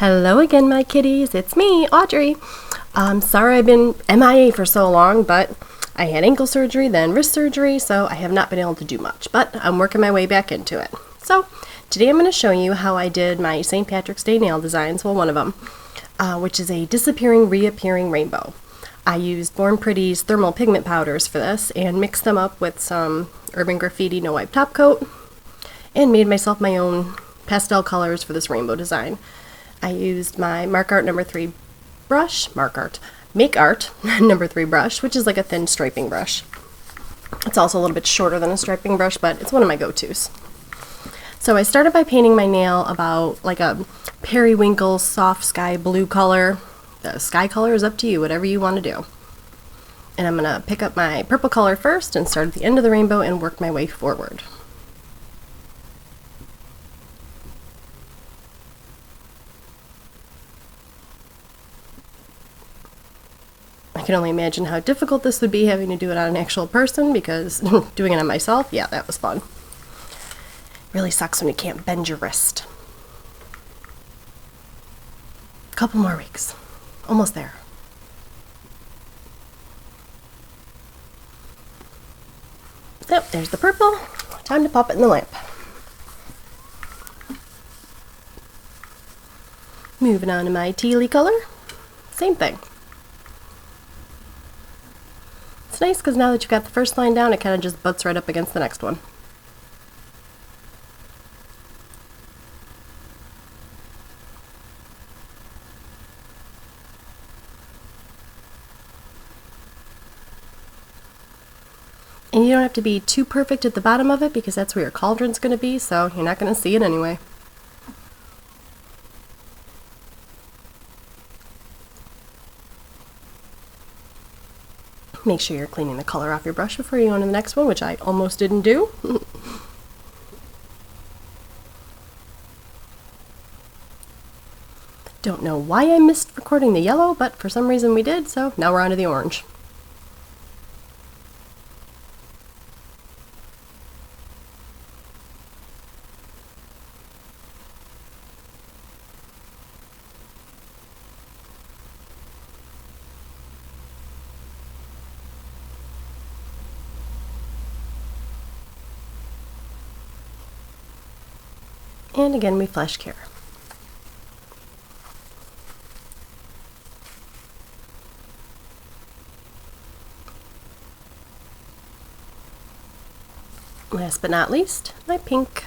Hello again, my kitties. It's me, Audrey. Sorry I've been MIA for so long, but I had ankle surgery, then wrist surgery, so I have not been able to do much, but I'm working my way back into it. So today I'm going to show you how I did my St. Patrick's Day nail designs, well, one of them, which is a disappearing, reappearing rainbow. I used Born Pretty's thermal pigment powders for this and mixed them up with some Urban Graffiti No Wipe top coat and made myself my own pastel colors for this rainbow design. I used my Make Art number 3 brush, number 3 brush, which is like a thin striping brush. It's also a little bit shorter than a striping brush, but it's one of my go-tos. So I started by painting my nail about like a periwinkle soft sky blue color. The sky color is up to you, whatever you want to do. And I'm going to pick up my purple color first and start at the end of the rainbow and work my way forward. I can only imagine how difficult this would be having to do it on an actual person, because doing it on myself, yeah, that was fun. Really sucks when you can't bend your wrist. A couple more weeks. Almost there. Yep, there's the purple. Time to pop it in the lamp. Moving on to my tealy color. Same thing. It's nice because now that you've got the first line down, it kind of just butts right up against the next one. And you don't have to be too perfect at the bottom of it, because that's where your cauldron's going to be, so you're not going to see it anyway. Make sure you're cleaning the color off your brush before you go on to the next one, which I almost didn't do. Don't know why I missed recording the yellow, but for some reason we did, so now we're on to the orange. And again, we flash care. Last but not least, my pink.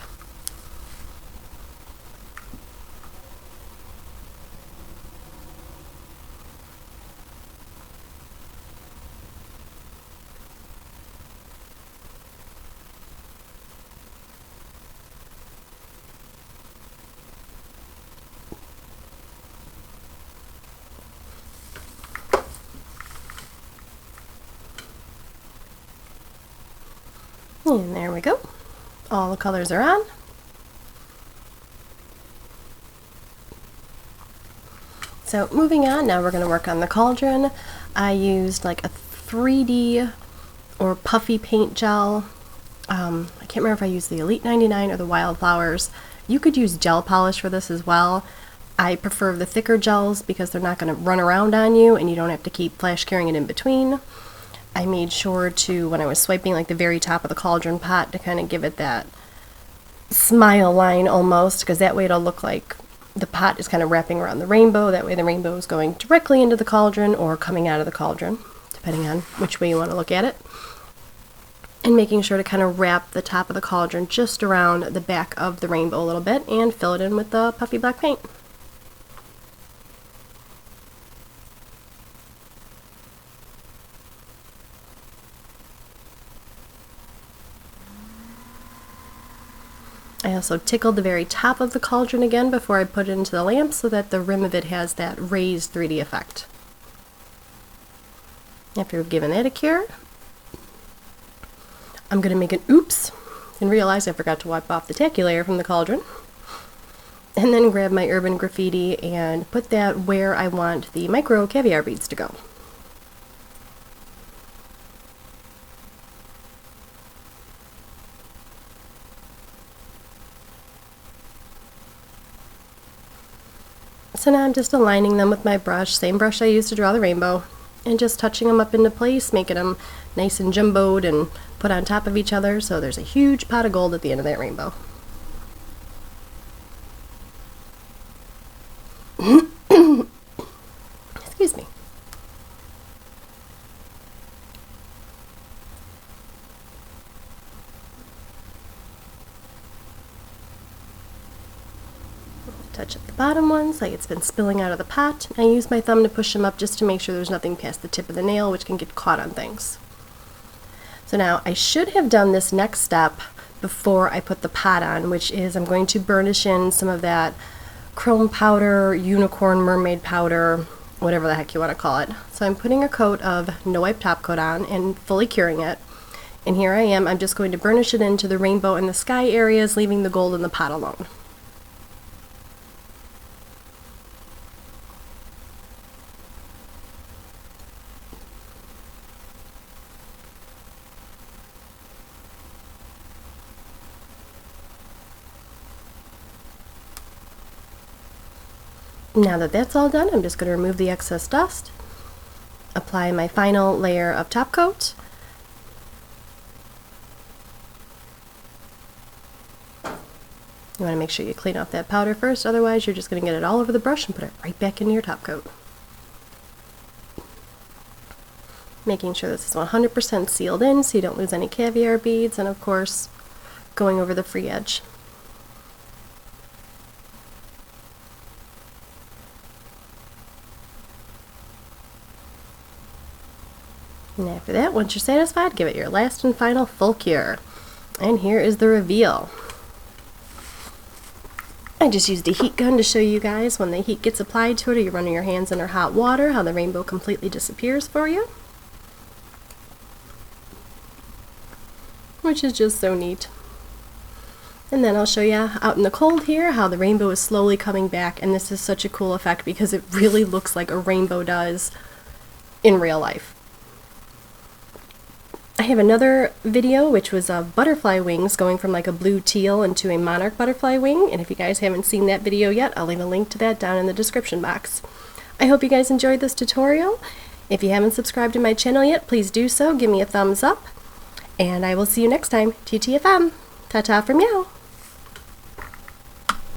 And there we go. All the colors are on. So moving on, now we're going to work on the cauldron. I used like a 3D or puffy paint gel. I can't remember if I used the Elite 99 or the Wildflowers. You could use gel polish for this as well. I prefer the thicker gels because they're not going to run around on you and you don't have to keep flash carrying it in between. I made sure to, when I was swiping like the very top of the cauldron pot, to kind of give it that smile line almost, because that way it'll look like the pot is kind of wrapping around the rainbow. That way the rainbow is going directly into the cauldron or coming out of the cauldron, depending on which way you want to look at it. And making sure to kind of wrap the top of the cauldron just around the back of the rainbow a little bit and fill it in with the puffy black paint. I also tickled the very top of the cauldron again before I put it into the lamp so that the rim of it has that raised 3D effect. After we've given that a cure, I'm going to make an oops and realize I forgot to wipe off the tacky layer from the cauldron. And then grab my Urban Graffiti and put that where I want the micro caviar beads to go. So now I'm just aligning them with my brush, same brush I used to draw the rainbow, and just touching them up into place, making them nice and jumboed and put on top of each other so there's a huge pot of gold at the end of that rainbow. Excuse me. Touch up the bottom ones like it's been spilling out of the pot. I use my thumb to push them up just to make sure there's nothing past the tip of the nail, which can get caught on things. So now I should have done this next step before I put the pot on, which is I'm going to burnish in some of that chrome powder, unicorn mermaid powder, whatever the heck you want to call it. So I'm putting a coat of No Wipe Top Coat on and fully curing it. And here I am, I'm just going to burnish it into the rainbow and the sky areas, leaving the gold in the pot alone. Now that that's all done, I'm just going to remove the excess dust, apply my final layer of top coat, you want to make sure you clean off that powder first, otherwise you're just going to get it all over the brush and put it right back into your top coat. Making sure this is 100% sealed in so you don't lose any caviar beads, and of course going over the free edge. And after that, once you're satisfied, give it your last and final full cure. And here is the reveal. I just used a heat gun to show you guys when the heat gets applied to it, or you're running your hands under hot water, how the rainbow completely disappears for you. Which is just so neat. And then I'll show you out in the cold here how the rainbow is slowly coming back, and this is such a cool effect because it really looks like a rainbow does in real life. I have another video which was of butterfly wings going from like a blue teal into a monarch butterfly wing, and if you guys haven't seen that video yet, I'll leave a link to that down in the description box. I hope you guys enjoyed this tutorial. If you haven't subscribed to my channel yet, please do so, give me a thumbs up, and I will see you next time. TTFM. Ta-ta from Meow.